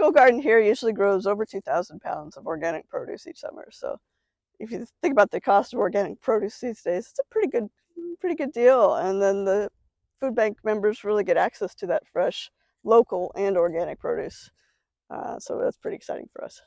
typical garden here usually grows over 2,000 pounds of organic produce each summer. So if you think about the cost of organic produce these days, it's a pretty good deal. And then the food bank members really get access to that fresh, local, and organic produce. So that's pretty exciting for us.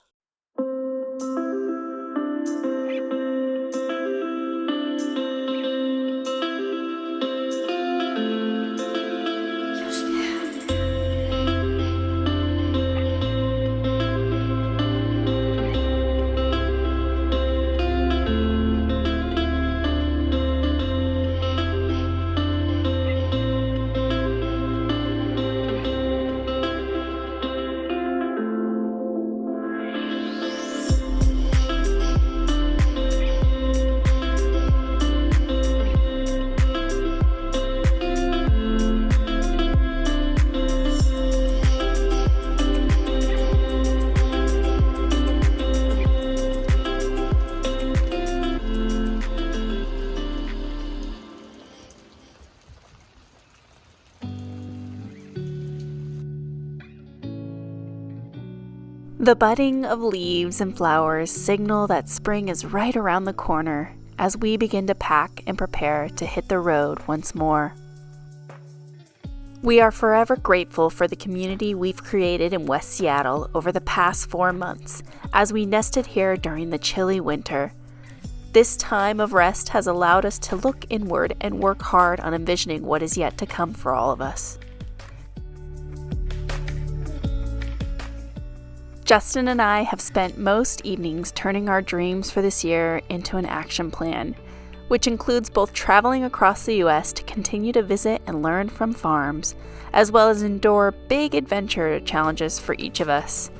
The budding of leaves and flowers signal that spring is right around the corner as we begin to pack and prepare to hit the road once more. We are forever grateful for the community we've created in West Seattle over the past 4 months as we nested here during the chilly winter. This time of rest has allowed us to look inward and work hard on envisioning what is yet to come for all of us. Justin and I have spent most evenings turning our dreams for this year into an action plan, which includes both traveling across the U.S. to continue to visit and learn from farms, as well as endure big adventure challenges for each of us.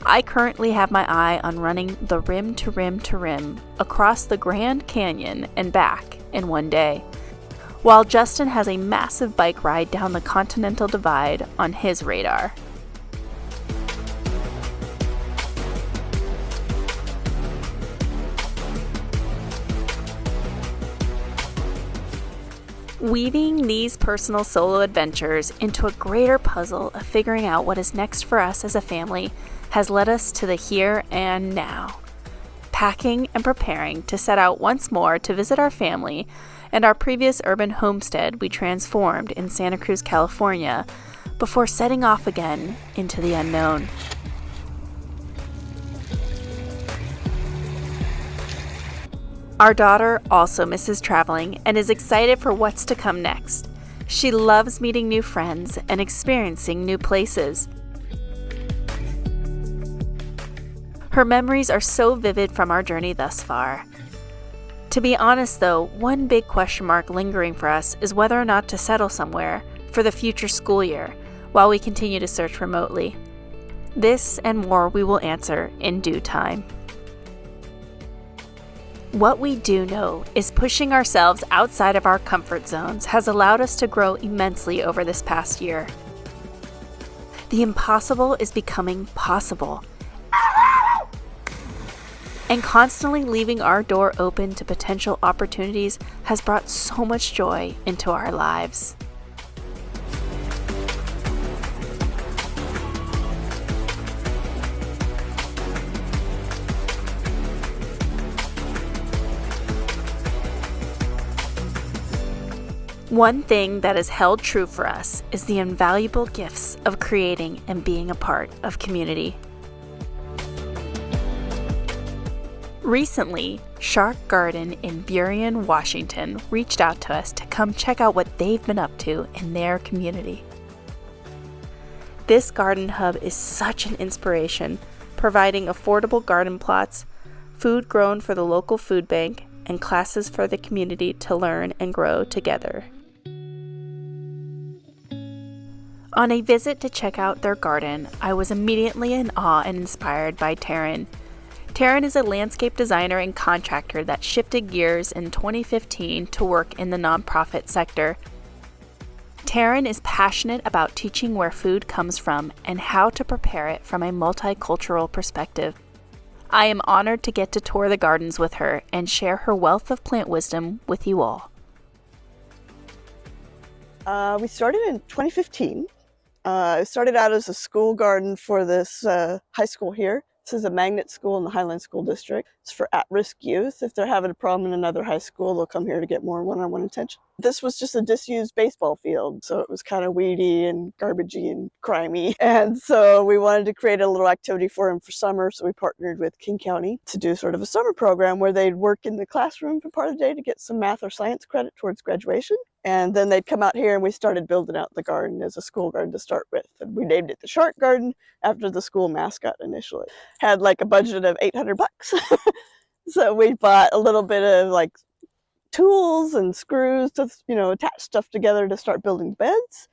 I currently have my eye on running the rim to rim to rim across the Grand Canyon and back in one day, while Justin has a massive bike ride down the Continental Divide on his radar. Weaving these personal solo adventures into a greater puzzle of figuring out what is next for us as a family has led us to the here and now. Packing and preparing to set out once more to visit our family and our previous urban homestead we transformed in Santa Cruz, California, before setting off again into the unknown. Our daughter also misses traveling and is excited for what's to come next. She loves meeting new friends and experiencing new places. Her memories are so vivid from our journey thus far. To be honest though, one big question mark lingering for us is whether or not to settle somewhere for the future school year while we continue to search remotely. This and more we will answer in due time. What we do know is pushing ourselves outside of our comfort zones has allowed us to grow immensely over this past year. The impossible is becoming possible. And constantly leaving our door open to potential opportunities has brought so much joy into our lives. One thing that has held true for us is the invaluable gifts of creating and being a part of community. Recently, Shark Garden in Burien, Washington reached out to us to come check out what they've been up to in their community. This garden hub is such an inspiration, providing affordable garden plots, food grown for the local food bank, and classes for the community to learn and grow together. On a visit to check out their garden, I was immediately in awe and inspired by Taryn. Taryn is a landscape designer and contractor that shifted gears in 2015 to work in the nonprofit sector. Taryn is passionate about teaching where food comes from and how to prepare it from a multicultural perspective. I am honored to get to tour the gardens with her and share her wealth of plant wisdom with you all. We started in 2015, It started out as a school garden for this high school here. This is a magnet school in the Highland School District. It's for at-risk youth. If they're having a problem in another high school, they'll come here to get more one-on-one attention. This was just a disused baseball field, so it was kind of weedy and garbagey and crimey. And so we wanted to create a little activity for them for summer, so we partnered with King County to do sort of a summer program where they'd work in the classroom for part of the day to get some math or science credit towards graduation. And then they'd come out here and we started building out the garden as a school garden to start with. And we named it the Shark Garden after the school mascot initially. Had like a budget of $800. So we bought a little bit of like tools and screws to, attach stuff together to start building beds.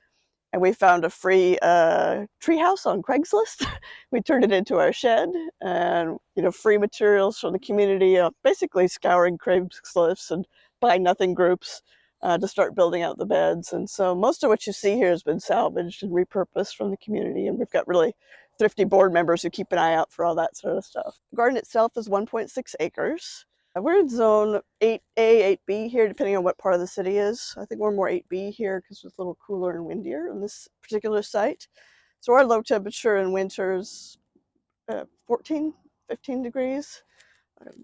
And we found a free treehouse on Craigslist. We turned it into our shed, and free materials from the community, basically scouring Craigslist and buy nothing groups to start building out the beds. And so most of what you see here has been salvaged and repurposed from the community, and we've got really thrifty board members who keep an eye out for all that sort of stuff. The garden itself is 1.6 acres. We're in zone 8A, 8B here, depending on what part of the city is. I think we're more 8B here because it's a little cooler and windier on this particular site. So our low temperature in winter is 14, 15 degrees.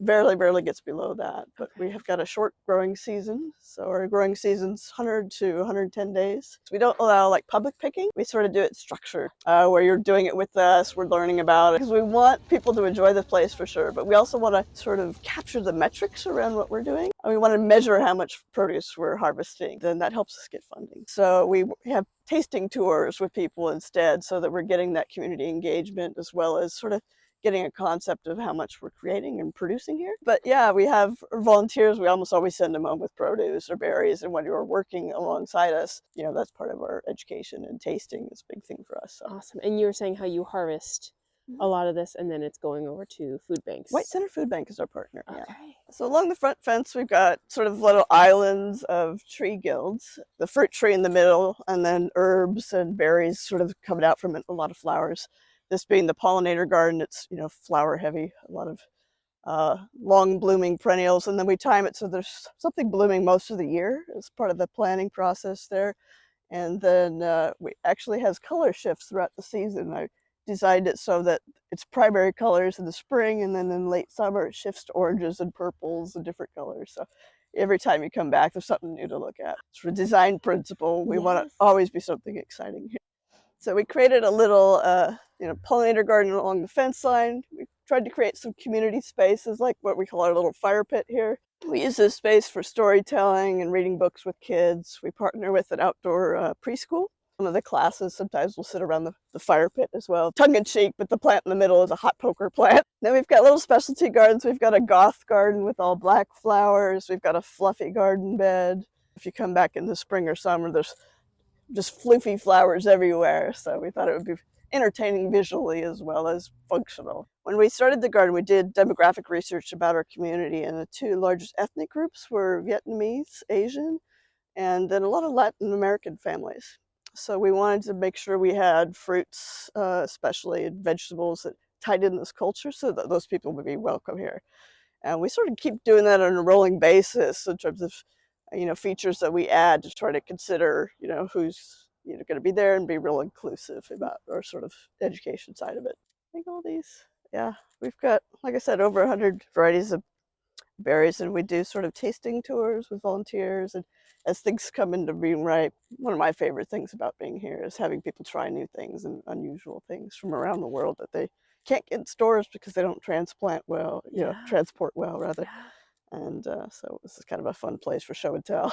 Barely gets below that, but we have got a short growing season. So our growing season's 100 to 110 days. So we don't allow like public picking. We sort of do it structured, where you're doing it with us, we're learning about it, because we want people to enjoy the place for sure, but we also want to sort of capture the metrics around what we're doing. And we want to measure how much produce we're harvesting. Then that helps us get funding. So we have tasting tours with people instead, so that we're getting that community engagement as well as sort of getting a concept of how much we're creating and producing here. But yeah, we have volunteers. We almost always send them home with produce or berries. And when you're working alongside us, that's part of our education, and tasting is a big thing for us. So. Awesome. And you were saying how you harvest a lot of this and then it's going over to food banks. White Center Food Bank is our partner. Okay. Yeah. So along the front fence, we've got sort of little islands of tree guilds, the fruit tree in the middle, and then herbs and berries sort of coming out from it, a lot of flowers. This being the Pollinator Garden, it's flower heavy, a lot of long blooming perennials, and then we time it so there's something blooming most of the year as part of the planning process there. And then we actually has color shifts throughout the season. I designed it so that it's primary colors in the spring, and then in late summer it shifts to oranges and purples and different colors. So every time you come back, there's something new to look at. It's for design principle. We want to always be something exciting here. So we created a little pollinator garden along the fence line. We tried to create some community spaces, like what we call our little fire pit here. We use this space for storytelling and reading books with kids. We partner with an outdoor preschool. Some of the classes sometimes will sit around the fire pit as well. Tongue-in-cheek, but the plant in the middle is a hot poker plant. Then we've got little specialty gardens. We've got a goth garden with all black flowers. We've got a fluffy garden bed. If you come back in the spring or summer, there's just floofy flowers everywhere. So we thought it would be entertaining visually as well as functional. When we started the garden, we did demographic research about our community, and the two largest ethnic groups were Vietnamese, Asian, and then a lot of Latin American families. So we wanted to make sure we had fruits, especially, and vegetables that tied in this culture so that those people would be welcome here. And we sort of keep doing that on a rolling basis in terms of features that we add to try to consider who's going to be there and be real inclusive about our sort of education side of it. I think all these, we've got, like I said, over 100 varieties of berries, and we do sort of tasting tours with volunteers. And as things come into being ripe, one of my favorite things about being here is having people try new things and unusual things from around the world that they can't get in stores because they don't transport well. And so this is kind of a fun place for show and tell.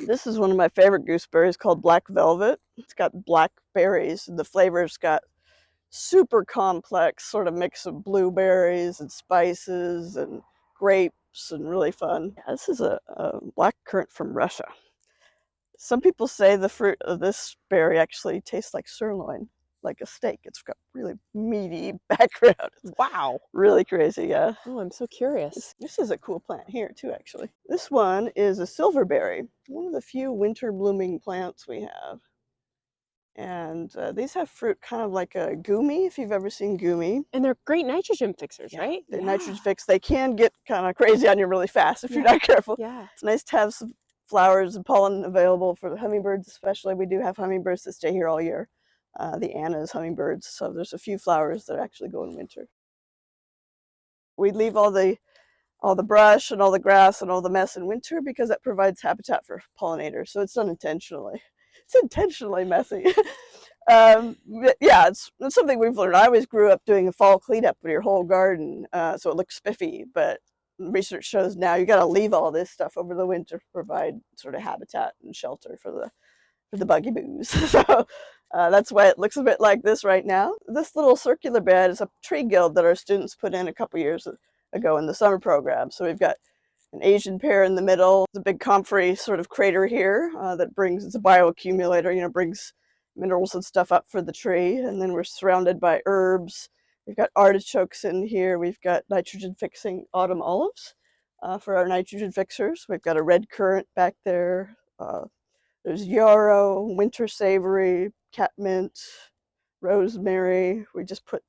This is one of my favorite gooseberries called Black Velvet. It's got black berries, and the flavor's got super complex sort of mix of blueberries and spices and grapes, and really fun. This is a black currant from Russia. Some people say the fruit of this berry actually tastes like sirloin, like a steak. It's got really meaty background. Wow. Really crazy, yeah. Oh, I'm so curious. This is a cool plant here too, actually. This one is a silverberry, one of the few winter blooming plants we have. And these have fruit kind of like a gumi, if you've ever seen gumi. And they're great nitrogen fixers, right? They're nitrogen fix. They can get kind of crazy on you really fast if you're not careful. Yeah. It's nice to have some flowers and pollen available for the hummingbirds especially. We do have hummingbirds that stay here all year. the Anna's hummingbirds. So there's a few flowers that actually go in winter. We leave all the brush and all the grass and all the mess in winter because that provides habitat for pollinators. So it's done intentionally. It's intentionally messy. Yeah, it's something we've learned. I always grew up doing a fall cleanup of your whole garden, so it looks spiffy. But research shows now you got to leave all this stuff over the winter to provide sort of habitat and shelter for the buggy boos. So that's why it looks a bit like this right now. This little circular bed is a tree guild that our students put in a couple years ago in the summer program. So we've got an Asian pear in the middle, the big comfrey sort of crater here that brings, it's a bioaccumulator, brings minerals and stuff up for the tree. And then we're surrounded by herbs. We've got artichokes in here. We've got nitrogen fixing autumn olives for our nitrogen fixers. We've got a red currant back there. There's yarrow, winter savory, catmint, rosemary. We just put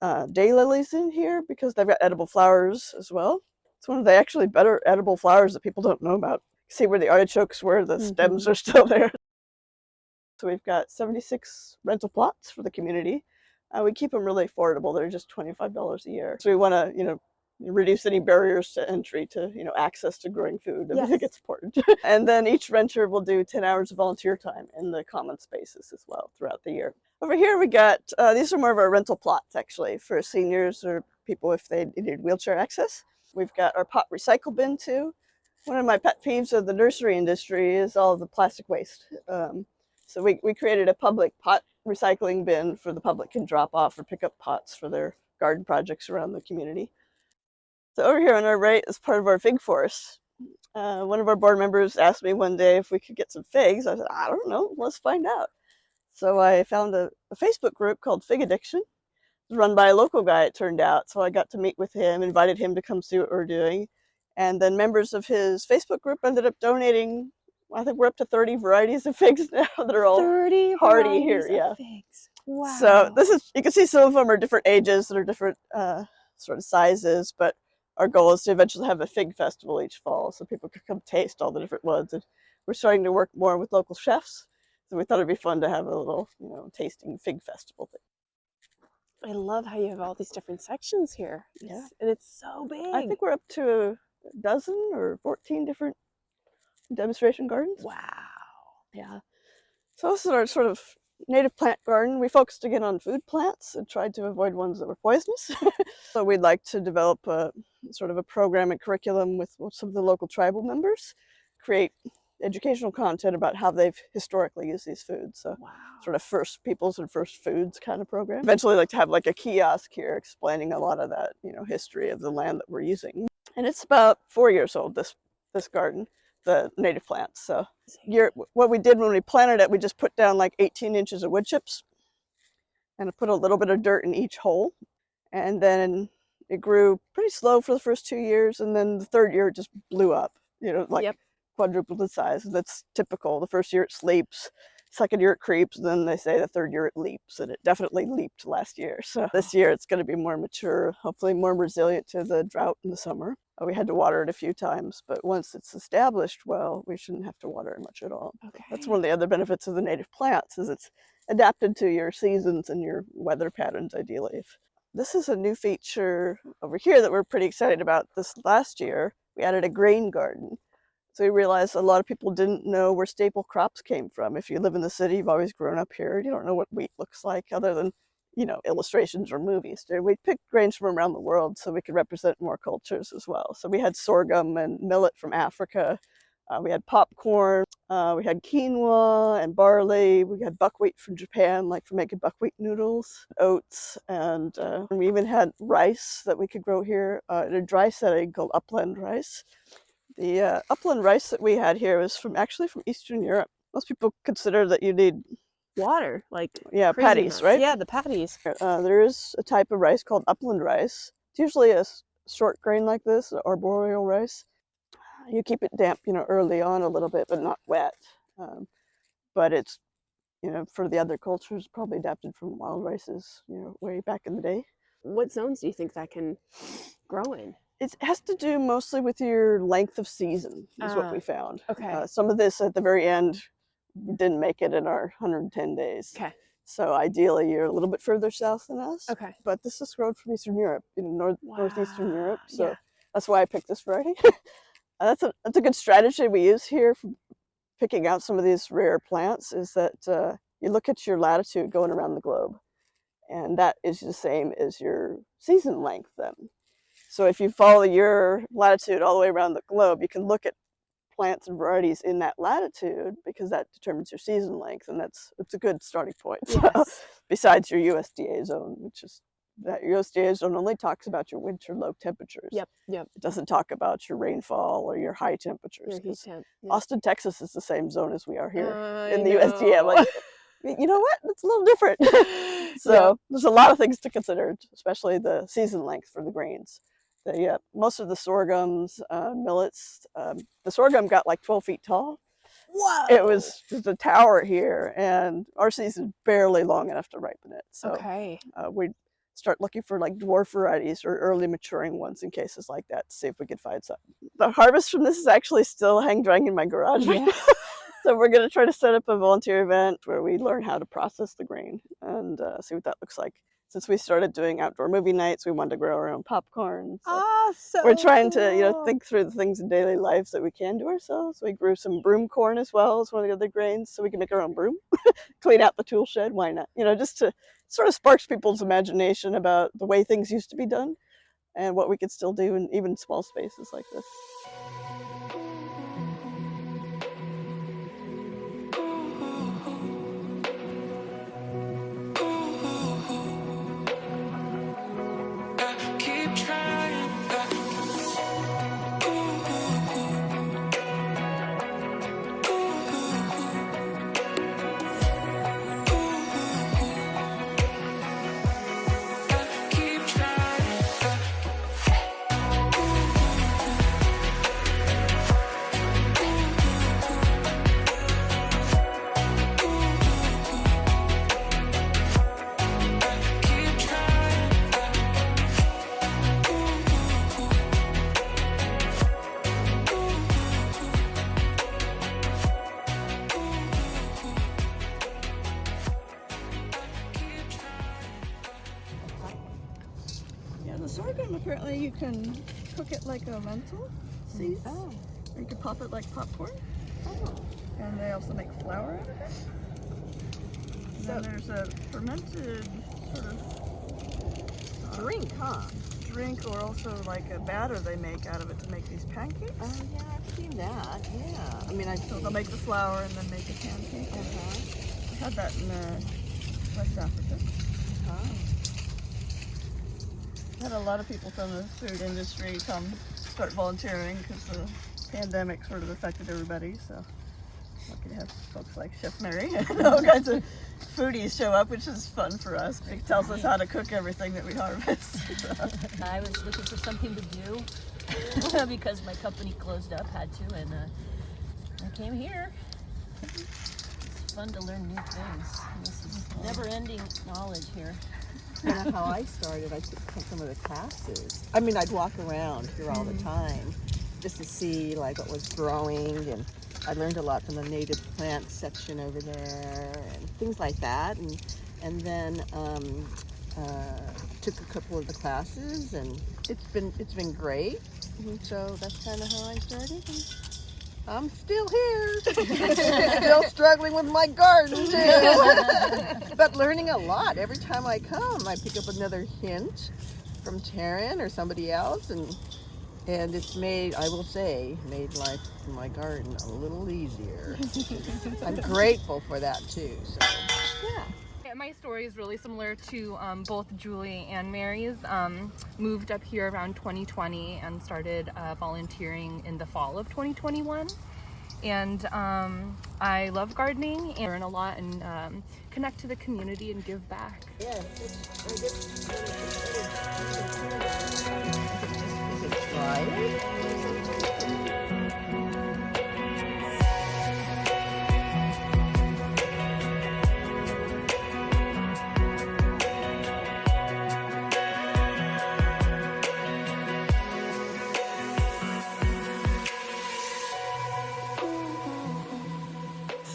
daylilies in here because they've got edible flowers as well. It's one of the actually better edible flowers that people don't know about. See where the artichokes were, the stems are still there. So we've got 76 rental plots for the community. We keep them really affordable. They're just $25 a year. So we want to, reduce any barriers to entry to, access to growing food. I think it's important. And then each renter will do 10 hours of volunteer time in the common spaces as well throughout the year. Over here we got, these are more of our rental plots actually for seniors or people if they need wheelchair access. We've got our pot recycle bin too. One of my pet peeves of the nursery industry is all the plastic waste. So we created a public pot recycling bin for the public can drop off or pick up pots for their garden projects around the community. So over here on our right is part of our fig forest. One of our board members asked me one day if we could get some figs. I said, I don't know, let's find out. So I found a Facebook group called Fig Addiction. It was run by a local guy, it turned out. So I got to meet with him, invited him to come see what we're doing. And then members of his Facebook group ended up donating, I think we're up to 30 varieties of figs now that are all 30 hardy here. Yeah. Figs. Wow. So this is, you can see some of them are different ages, that are different sort of sizes, but our goal is to eventually have a fig festival each fall so people could come taste all the different ones. And we're starting to work more with local chefs. So we thought it'd be fun to have a little, tasting fig festival thing. I love how you have all these different sections here. Yeah. And it's so big. I think we're up to a dozen or 14 different demonstration gardens. Wow. Yeah. So this is our sort of native plant garden. We focused again on food plants and tried to avoid ones that were poisonous. So we'd like to develop a sort of a program and curriculum with some of the local tribal members, create educational content about how they've historically used these foods. So sort of first peoples and first foods kind of program. Eventually like to have like a kiosk here explaining a lot of that, history of the land that we're using. And it's about 4 years old, this garden, the native plants. So what we did when we planted it, we just put down like 18 inches of wood chips and put a little bit of dirt in each hole. And then it grew pretty slow for the first 2 years. And then the third year it just blew up, quadrupled in size. That's typical. The first year it sleeps, second year it creeps, and then they say the third year it leaps, and it definitely leaped last year. So this year it's going to be more mature, hopefully more resilient to the drought in the summer. We had to water it a few times, but once it's established well, we shouldn't have to water it much at all. Okay. That's one of the other benefits of the native plants is it's adapted to your seasons and your weather patterns ideally. This is a new feature over here that we're pretty excited about. This last year, we added a grain garden. So we realized a lot of people didn't know where staple crops came from. If you live in the city, you've always grown up here, you don't know what wheat looks like other than, illustrations or movies. We picked grains from around the world so we could represent more cultures as well. So we had sorghum and millet from Africa. We had popcorn. We had quinoa and barley. We had buckwheat from Japan, like for making buckwheat noodles, oats, and we even had rice that we could grow here in a dry setting called upland rice. The upland rice that we had here was actually from Eastern Europe. Most people consider that you need water, like patties, right? Yeah, the patties. There is a type of rice called upland rice. It's usually a short grain like this, arboreal rice. You keep it damp, early on a little bit, but not wet. But it's, for the other cultures, probably adapted from wild rices, way back in the day. What zones do you think that can grow in? It has to do mostly with your length of season, is what we found. Okay. Some of this at the very end didn't make it in our 110 days. Okay. So ideally, you're a little bit further south than us. Okay. But this is grown from Eastern Europe, northeastern Europe. So Yeah. that's why I picked this variety. That's a good strategy we use here for picking out some of these rare plants, is that you look at your latitude going around the globe, and that is the same as your season length then. So if you follow your latitude all the way around the globe, you can look at plants and varieties in that latitude, because that determines your season length, and it's a good starting point. Yes. So, besides your USDA zone, which is that USDA zone only talks about your winter low temperatures. Yep. It doesn't talk about your rainfall or your high temperatures. Your heat temp. Yeah. Austin, Texas is the same zone as we are here in the know. USDA. I'm like, you know what? It's a little different. So there's a lot of things to consider, especially the season length for the grains. Most of the sorghums, millets, the sorghum got like 12 feet tall. Whoa! It was a tower here, and our season's barely long enough to ripen it. So Okay. we start looking for like dwarf varieties or early maturing ones in cases like that to see if we could find some. The harvest from this is actually still hang drying in my garage right now. So we're going to try to set up a volunteer event where we learn how to process the grain and see what that looks like. Since we started doing outdoor movie nights, we wanted to grow our own popcorn. So we're trying to, think through the things in daily lives that we can do ourselves. We grew some broom corn as well as one of the other grains, so we can make our own broom, clean out the tool shed. Why not? Just to sort of sparks people's imagination about the way things used to be done and what we could still do in even small spaces like this. The sorghum, apparently you can cook it like a lentil seeds, or you can pop it like popcorn. And they also make flour out of it. And then there's a fermented sort of drink, drink, or also like a batter they make out of it to make these pancakes. Oh yeah, I've seen that. Yeah, I mean, So they'll make the flour and then make a pancake. I had that in West Africa. Had a lot of people from the food industry come start volunteering because the pandemic sort of affected everybody. So lucky to have folks like Chef Mary and all kinds of foodies show up, which is fun for us. It tells us how to cook everything that we harvest. I was looking for something to do because my company closed up, had to, and I came here. It's fun to learn new things. This is never-ending knowledge here. You know how I started? I took some of the classes. I mean, I'd walk around here all the time just to see like what was growing, and I learned a lot from the native plant section over there and things like that. And then took a couple of the classes, and it's been great. And so that's kind of how I started. And I'm still here, still struggling with my garden too, but learning a lot. Every time I come, I pick up another hint from Taryn or somebody else, and it's made, I will say, made life in my garden a little easier. I'm grateful for that too. So, yeah. My story is really similar to both Julie and Mary's. Moved up here around 2020 and started volunteering in the fall of 2021. And I love gardening and learn a lot and connect to the community and give back. Yeah. Is it dry?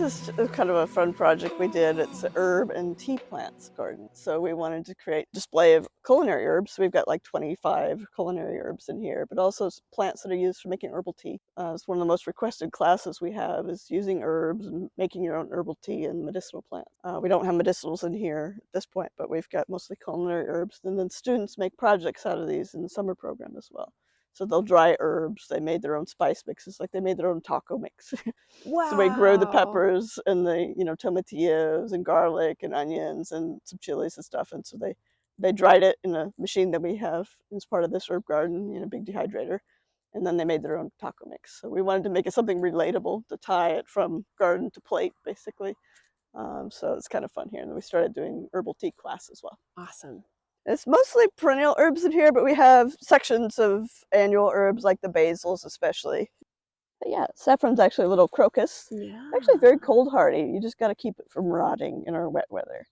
is kind of a fun project we did. It's an herb and tea plants garden. So we wanted to create a display of culinary herbs. We've got like 25 culinary herbs in here, but also plants that are used for making herbal tea. It's one of the most requested classes we have is using herbs and making your own herbal tea and medicinal plants. We don't have medicinals in here at this point, but we've got mostly culinary herbs. And then students make projects out of these in the summer program as well. So they'll dry herbs. They made their own spice mixes, like they made their own taco mix. Wow. So we grow the peppers and the tomatillos and garlic and onions and some chilies and stuff. And so they dried it in a machine that we have as part of this herb garden, in a big dehydrator. And then they made their own taco mix. So we wanted to make it something relatable to tie it from garden to plate, basically. So it's kind of fun here. And then we started doing herbal tea class as well. Awesome. It's mostly perennial herbs in here, but we have sections of annual herbs like the basils especially. But yeah, saffron's actually a little crocus. Yeah. Actually very cold hardy. You just got to keep it from rotting in our wet weather.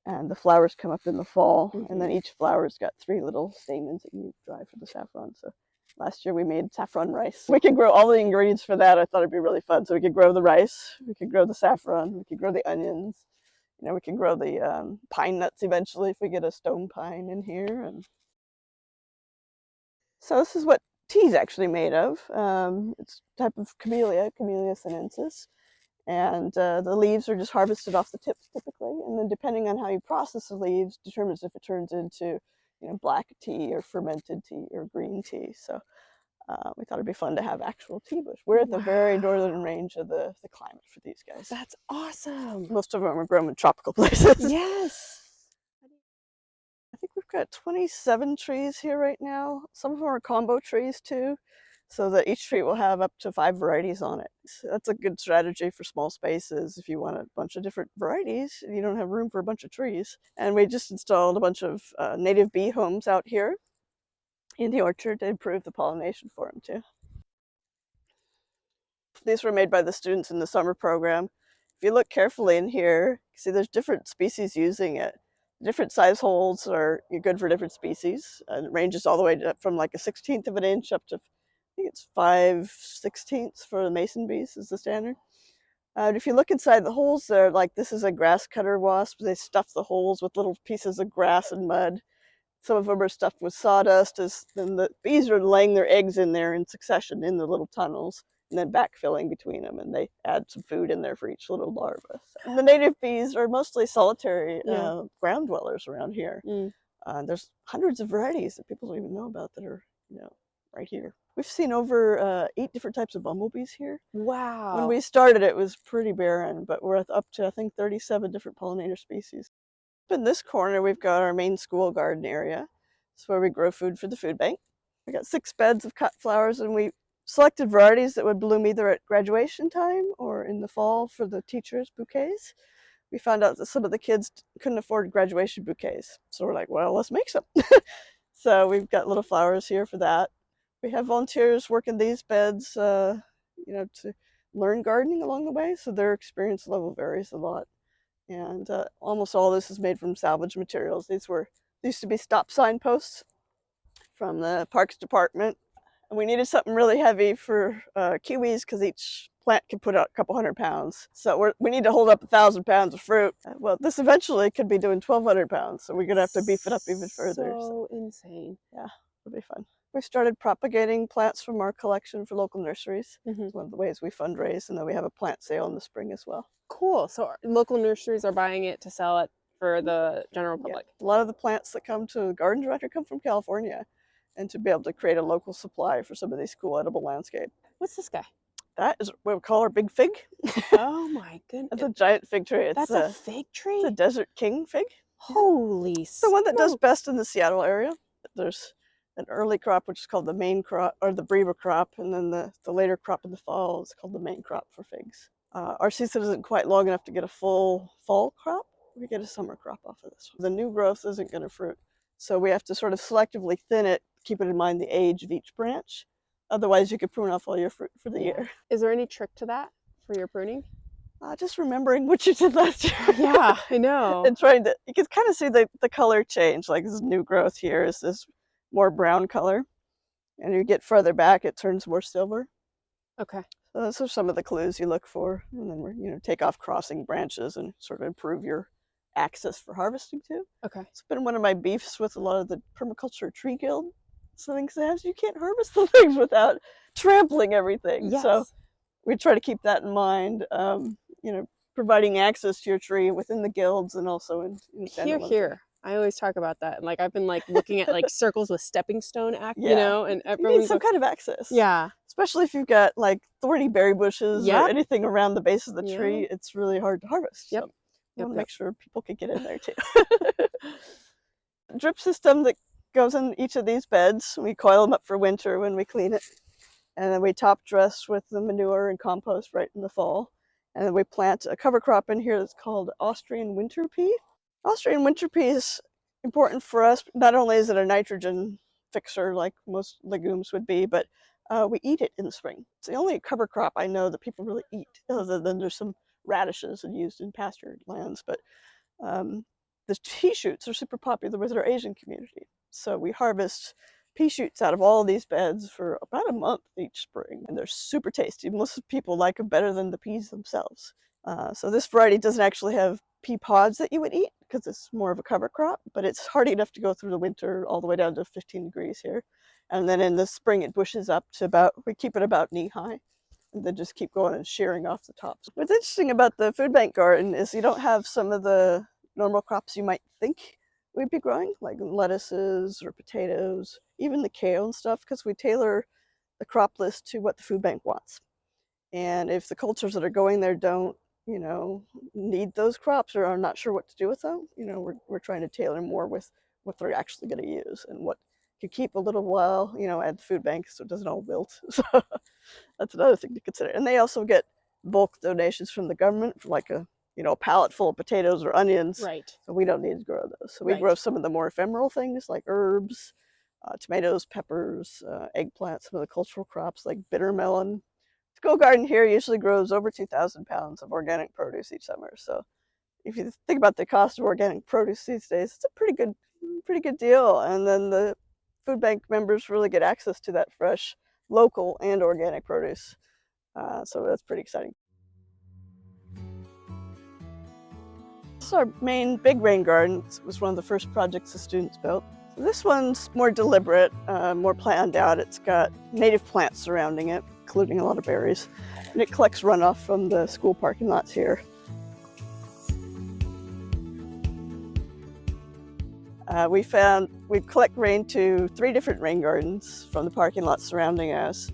And the flowers come up in the fall, and then each flower's got 3 little stamens that you dry for the saffron. So last year we made saffron rice. We could grow all the ingredients for that. I thought it'd be really fun. So we could grow the rice, we could grow the saffron, we could grow the onions. We can grow the pine nuts eventually if we get a stone pine in here. And so this is what tea is actually made of. It's a type of Camellia sinensis. And the leaves are just harvested off the tips typically. And then depending on how you process the leaves determines if it turns into black tea or fermented tea or green tea. So we thought it'd be fun to have actual tea bush. We're at the very northern range of the climate for these guys. That's awesome. Most of them are grown in tropical places. Yes. I think we've got 27 trees here right now. Some of them are combo trees too, so that each tree will have up to 5 varieties on it. So that's a good strategy for small spaces if you want a bunch of different varieties and you don't have room for a bunch of trees. And we just installed a bunch of native bee homes out here in the orchard to improve the pollination for them too. These were made by the students in the summer program. If you look carefully in here, you see there's different species using it. Different size holes are good for different species. And it ranges all the way from like a 1/16 of an inch up to, I think it's 5/16 for the mason bees is the standard. If you look inside the holes there, like this is a grass cutter wasp. They stuff the holes with little pieces of grass and mud. Some of them are stuffed with sawdust, then the bees are laying their eggs in there in succession in the little tunnels, and then backfilling between them, and they add some food in there for each little larva. So the native bees are mostly solitary ground dwellers around here. There's hundreds of varieties that people don't even know about that are, right here. We've seen over 8 different types of bumblebees here. Wow. When we started, it was pretty barren, but we're up to, I think, 37 different pollinator species. In this corner, we've got our main school garden area. It's where we grow food for the food bank. We got 6 beds of cut flowers, and we selected varieties that would bloom either at graduation time or in the fall for the teachers' bouquets. We found out that some of the kids couldn't afford graduation bouquets. So we're like, well, let's make some. So we've got little flowers here for that. We have volunteers working these beds, to learn gardening along the way. So their experience level varies a lot. And almost all this is made from salvage materials. These used to be stop sign posts from the Parks Department. And we needed something really heavy for kiwis because each plant can put out a couple 100 pounds. So we need to hold up 1,000 pounds of fruit. Well, this eventually could be doing 1,200 pounds. So we're going to have to beef it up even further. So insane. Yeah, it'll be fun. We started propagating plants from our collection for local nurseries. It's one of the ways we fundraise, and then we have a plant sale in the spring as well. Cool. So local nurseries are buying it to sell it for the general public. Yeah. A lot of the plants that come to the garden director come from California, and to be able to create a local supply for some of these cool edible landscape. What's this guy? That is what we call our big fig. Oh my goodness. It's a giant fig tree. That's a fig tree? It's a desert king fig. Holy It's the one that does best in the Seattle area. There's an early crop, which is called the main crop, or the Breva crop, and then the later crop in the fall is called the main crop for figs. Our season isn't quite long enough to get a full fall crop. We get a summer crop off of this. The new growth isn't going to fruit, so we have to sort of selectively thin it, keeping in mind the age of each branch. Otherwise, you could prune off all your fruit for the year. Is there any trick to that for your pruning? Just remembering what you did last year. Yeah, I know. And trying to, you can kind of see the color change. Like this new growth here is this more brown color. And you get further back, it turns more silver. Okay. Those are some of the clues you look for, and then we're take off crossing branches and sort of improve your access for harvesting too. Okay. It's been one of my beefs with a lot of the permaculture tree guild things that you can't harvest the things without trampling everything. Yes. So we try to keep that in mind. Providing access to your tree within the guilds and also in Here. I always talk about that. And like I've been like looking at like circles with stepping stone and You need everyone's some kind of access. Yeah. Especially if you've got like thorny berry bushes Yep. or anything around the base of the Yep. tree, it's really hard to harvest. Yep. So you want to Yep. make sure people can get in there too. Drip system that goes in each of these beds. We coil them up for winter when we clean it. And then we top dress with the manure and compost right in the fall. And then we plant a cover crop in here that's called Austrian Winter Pea. Austrian Winter Pea is important for us. Not only is it a nitrogen fixer like most legumes would be, but we eat it in the spring. It's the only cover crop I know that people really eat, other than there's some radishes and used in pastured lands. But the pea shoots are super popular with our Asian community. So we harvest pea shoots out of all of these beds for about a month each spring, and they're super tasty. Most people like them better than the peas themselves. So this variety doesn't actually have pea pods that you would eat because it's more of a cover crop, but it's hardy enough to go through the winter all the way down to 15 degrees here. And then in the spring it bushes up to we keep it about knee high, and then just keep going and shearing off the tops. What's interesting about the food bank garden is you don't have some of the normal crops you might think we'd be growing, like lettuces or potatoes, even the kale and stuff, because we tailor the crop list to what the food bank wants. And if the cultures that are going there don't, need those crops or are not sure what to do with them, we're trying to tailor more with what they're actually going to use and what can keep a little while, at the food bank so it doesn't all wilt. So that's another thing to consider. And they also get bulk donations from the government for like a pallet full of potatoes or onions. Right. So we don't need to grow those. So we grow some of the more ephemeral things like herbs, tomatoes, peppers, eggplants, some of the cultural crops like bitter melon. The school garden here usually grows over 2,000 pounds of organic produce each summer. So if you think about the cost of organic produce these days, it's a pretty good deal. And then the food bank members really get access to that fresh, local, and organic produce. So that's pretty exciting. This is our main big rain garden. It was one of the first projects the students built. So this one's more deliberate, more planned out. It's got native plants surrounding it, including a lot of berries. And it collects runoff from the school parking lots here. We collect rain to 3 different rain gardens from the parking lots surrounding us.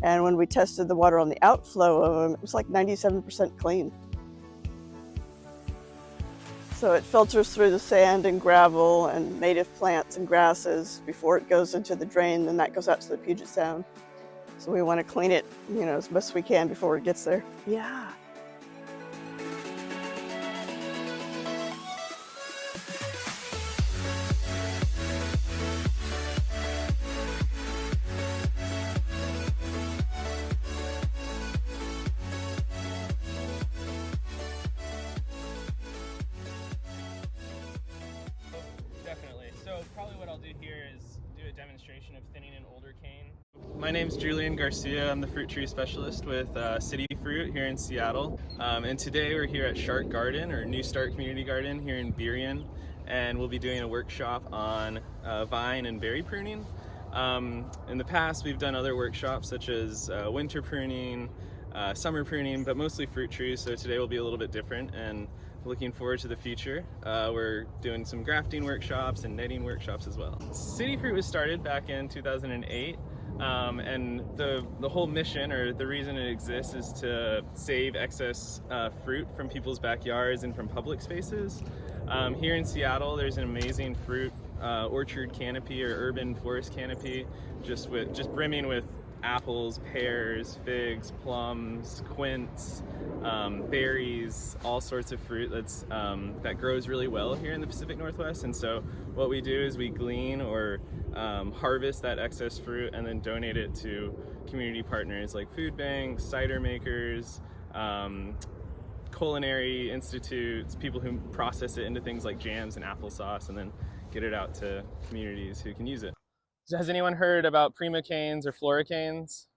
And when we tested the water on the outflow of them, it was like 97% clean. So it filters through the sand and gravel and native plants and grasses before it goes into the drain, and that goes out to the Puget Sound. So we want to clean it, as best we can before it gets there. Yeah. Definitely. So probably what I'll do here is do a demonstration of thinning an older cane. My name's Julian Garcia. I'm the fruit tree specialist with City Fruit here in Seattle. And today we're here at Shark Garden, or New Start Community Garden here in Burien. And we'll be doing a workshop on vine and berry pruning. In the past we've done other workshops such as winter pruning, summer pruning, but mostly fruit trees. So today will be a little bit different, and looking forward to the future. We're doing some grafting workshops and netting workshops as well. City Fruit was started back in 2008, and the whole mission, or the reason it exists, is to save excess fruit from people's backyards and from public spaces. Here in Seattle, there's an amazing fruit orchard canopy, or urban forest canopy, just brimming with apples, pears, figs, plums, quince, berries, all sorts of fruit that grows really well here in the Pacific Northwest. And so what we do is we glean or harvest that excess fruit and then donate it to community partners like food banks, cider makers, culinary institutes, people who process it into things like jams and applesauce, and then get it out to communities who can use it. So has anyone heard about prima canes or flora canes?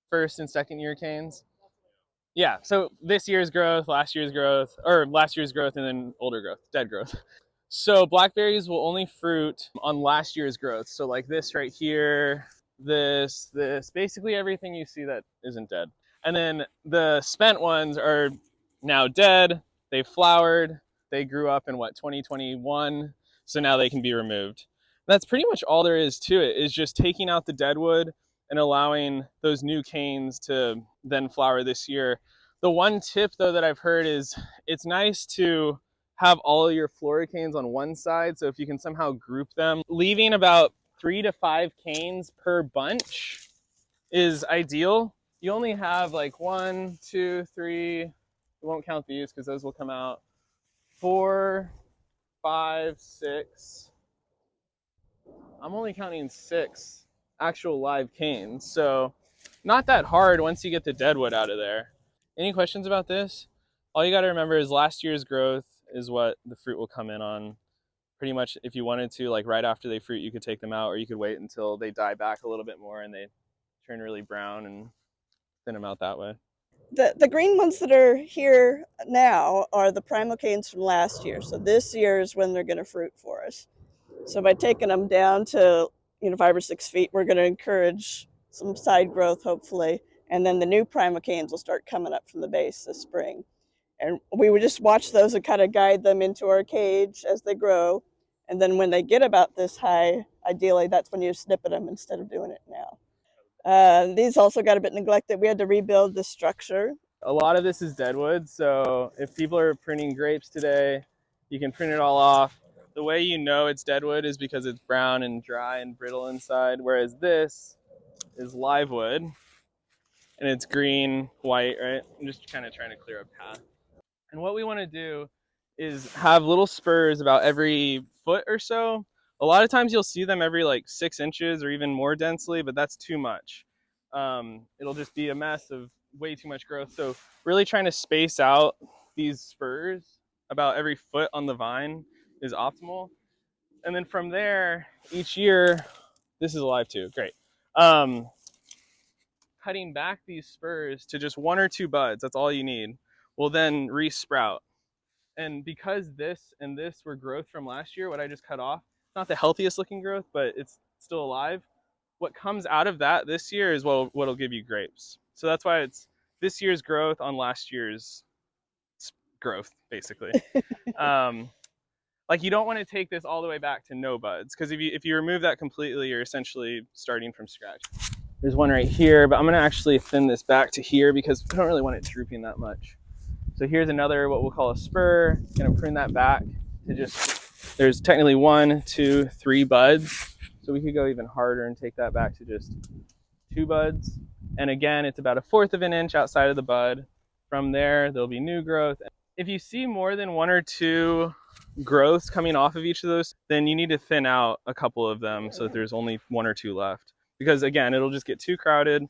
First and second year canes? Yeah, so this year's growth, last year's growth, or last year's growth and then older growth, dead growth. So blackberries will only fruit on last year's growth. So like this right here, this, basically everything you see that isn't dead. And then the spent ones are now dead. They flowered. They grew up in what, 2021. So now they can be removed. That's pretty much all there is to it, is just taking out the dead wood and allowing those new canes to then flower this year. The one tip though that I've heard is it's nice to have all of your floricanes on one side. So if you can somehow group them, leaving about 3 to 5 canes per bunch is ideal. You only have like 1, 2, 3, we won't count these because those will come out, 4, 5, 6. I'm only counting 6 actual live canes. So not that hard once you get the deadwood out of there. Any questions about this? All you got to remember is last year's growth is what the fruit will come in on. Pretty much if you wanted to, like right after they fruit, you could take them out, or you could wait until they die back a little bit more and they turn really brown and thin them out that way. The green ones that are here now are the primal canes from last year. So this year is when they're going to fruit for us. So by taking them down to 5 or 6 feet, we're going to encourage some side growth, hopefully, and then the new primal canes will start coming up from the base this spring. And we would just watch those and kind of guide them into our cage as they grow. And then when they get about this high, ideally, that's when you're snipping them instead of doing it now. These also got a bit neglected. We had to rebuild the structure. A lot of this is deadwood, so if people are pruning grapes today, you can prune it all off. The way you know it's deadwood is because it's brown and dry and brittle inside, whereas this is live wood and it's green, white, right? I'm just kind of trying to clear a path. And what we want to do is have little spurs about every foot or so. A lot of times you'll see them every like 6 inches or even more densely, but that's too much. It'll just be a mess of way too much growth. So really trying to space out these spurs about every foot on the vine is optimal. And then from there, each year, this is alive too, great. Cutting back these spurs to just 1 or 2 buds, that's all you need, will then re-sprout. And because this and this were growth from last year, what I just cut off, not the healthiest looking growth, but it's still alive. What comes out of that this year is what'll give you grapes. So that's why it's this year's growth on last year's growth, basically. Like you don't want to take this all the way back to no buds, because if you remove that completely, you're essentially starting from scratch. There's one right here, but I'm gonna actually thin this back to here because I don't really want it drooping that much. So here's another, what we'll call a spur. Gonna prune that back to just, there's technically 1, 2, 3 buds. So we could go even harder and take that back to just 2 buds. And again, it's about 1/4 of an inch outside of the bud. From there, there'll be new growth. If you see more than 1 or 2 growths coming off of each of those, then you need to thin out a couple of them so that there's only 1 or 2 left. Because again, it'll just get too crowded.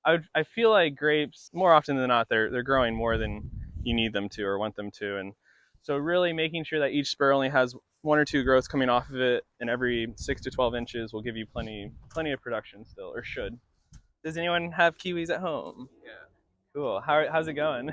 I feel like grapes, more often than not, they're growing more than you need them to or want them to. And so really making sure that each spur only has 1 or 2 growths coming off of it, and every 6 to 12 inches will give you plenty of production still, or should. Does anyone have kiwis at home? Yeah. Cool. How's it going?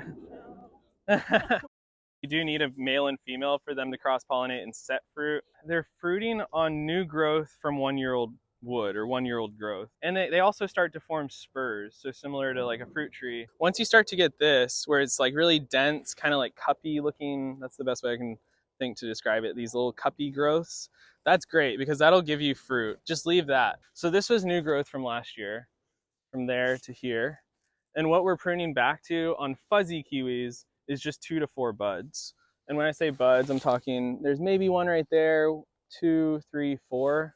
You do need a male and female for them to cross-pollinate and set fruit. They're fruiting on new growth from 1-year-old wood or 1-year-old growth. And they also start to form spurs, so similar to like a fruit tree. Once you start to get this, where it's like really dense, kind of like cuppy looking, that's the best way I can think to describe it, these little cuppy growths, that's great because that'll give you fruit. Just leave that. So this was new growth from last year, from there to here. And what we're pruning back to on fuzzy kiwis is just 2 to 4 buds. And when I say buds, I'm talking, there's maybe 1 right there, 2, 3, 4.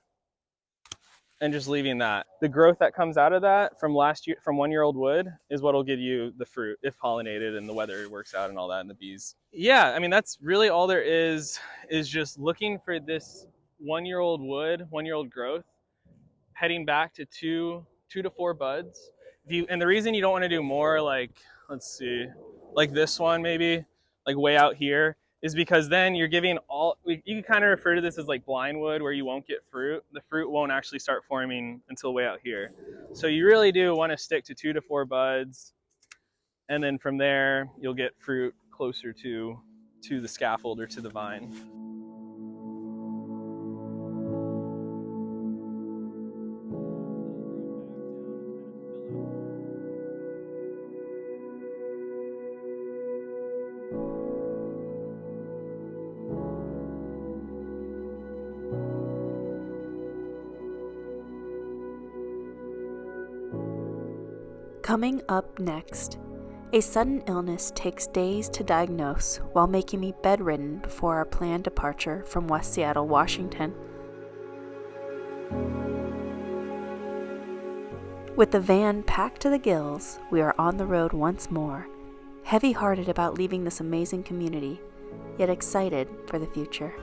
And just leaving that. The growth that comes out of that from last year, from 1-year-old wood, is what'll give you the fruit if pollinated and the weather works out and all that, and the bees. Yeah, I mean, that's really all there is just looking for this 1-year-old wood, 1-year-old growth, heading back to 2 to 4 buds. And the reason you don't want to do more, like, let's see, like this one maybe, like way out here, is because then you're giving you can kind of refer to this as like blind wood, where you won't get fruit. The fruit won't actually start forming until way out here. So you really do want to stick to 2 to 4 buds, And then from there, you'll get fruit closer to the scaffold or to the vine. Coming up next, a sudden illness takes days to diagnose while making me bedridden before our planned departure from West Seattle, Washington. With the van packed to the gills, we are on the road once more, heavy-hearted about leaving this amazing community, yet excited for the future.